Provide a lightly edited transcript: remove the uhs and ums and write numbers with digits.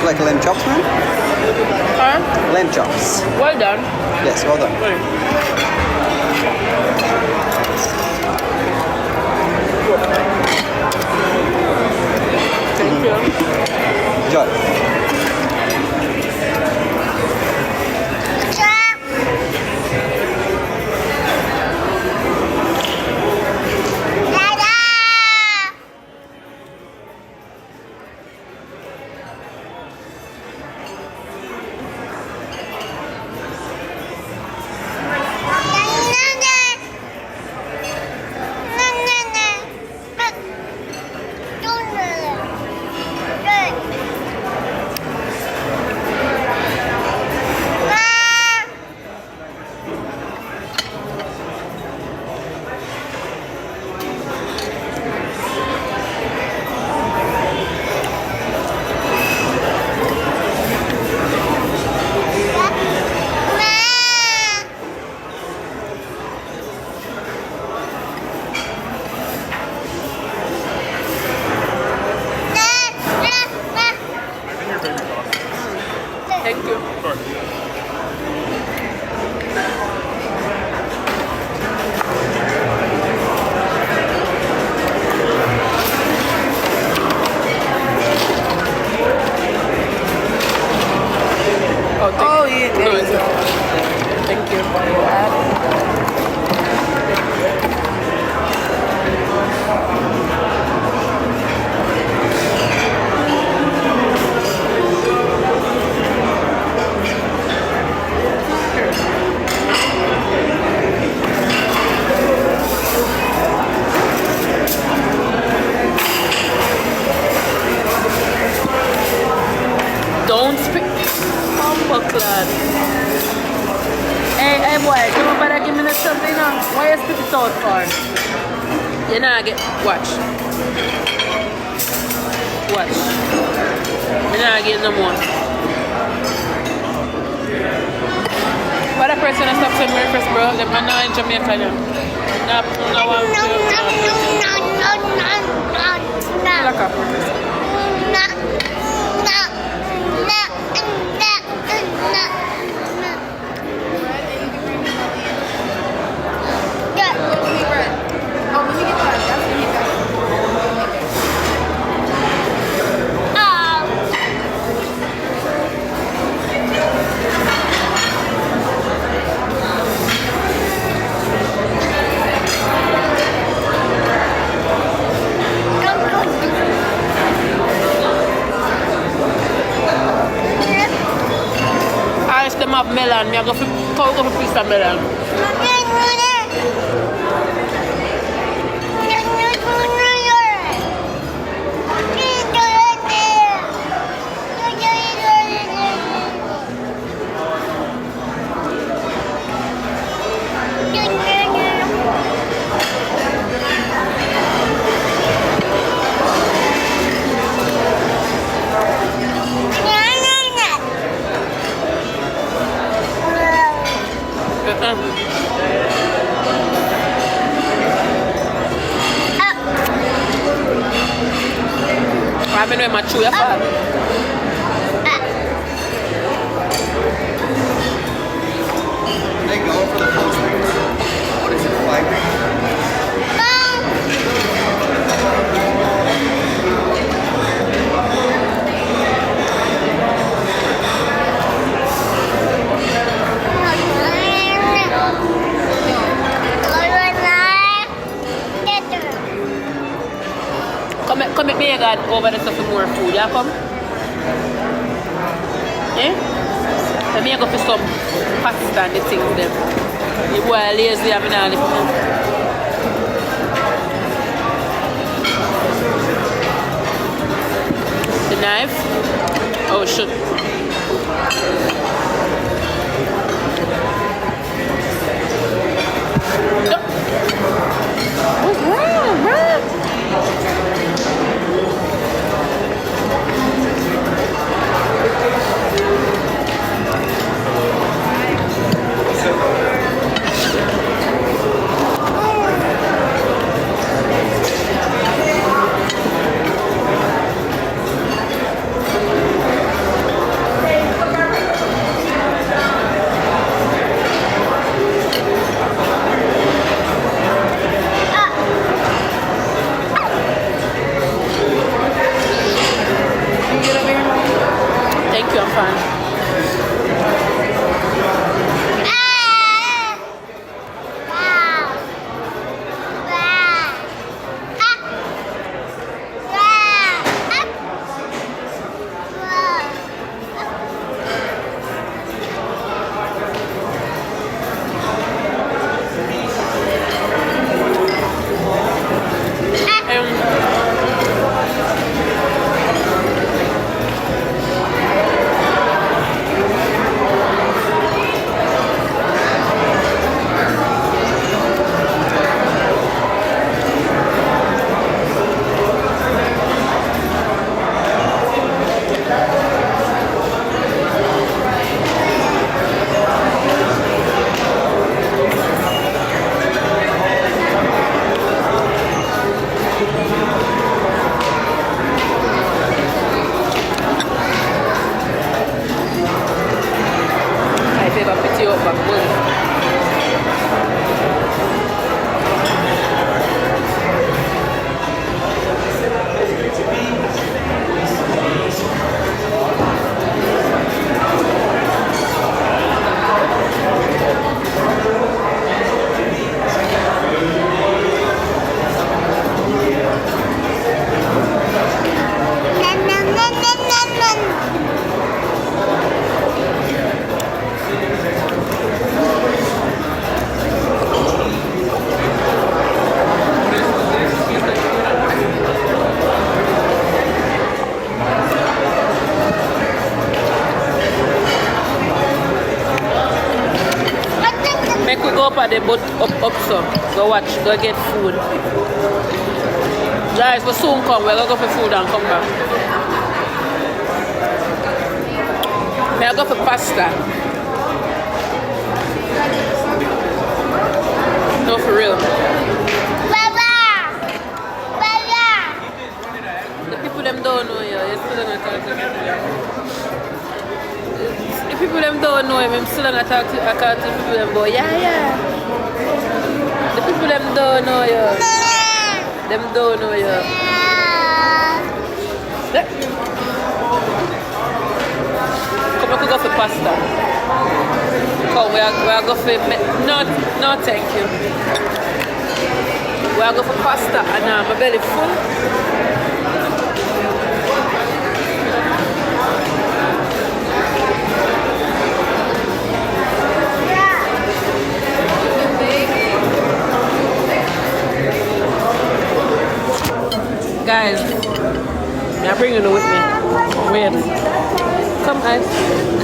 like lamb chops, man? Huh? Lamb chops. Well done. Yes, well done. Thank you. Enjoy. Thank you. Oh, yeah. No, it's okay. Thank you. Don't speak. Oh, God. Hey, boy, don't bother give me the stuff, you know. Why you spit it out for? You know, watch. Watch. You know, get no more. But the person that stops in very first, bro, they're not in Jamaica now. Them have melon, I go for piece of melon. I'm in my chew, They go for the full thing. What is it, 5 rings? Come with me, God, over the stuff for more food. Yeah, come? Eh? Let me go for some pasta and the things them. You boy are lazy, I mean, all the knife? Oh, shit. What's wrong, bro? the boat up so. Go watch, go get food. Guys, we soon come. We're gonna go for food and come back. We're gonna go for pasta. No, for real. The people them don't know you. You're still gonna talk to them. The people them don't know him. I'm still gonna talk to people them go, yeah. The people them don't know you. Them don't know you. Come on, go for pasta. Come, we are going for no, thank you. We are going for pasta and my belly full. Guys, I'm bringing it with me. Wait. Come guys.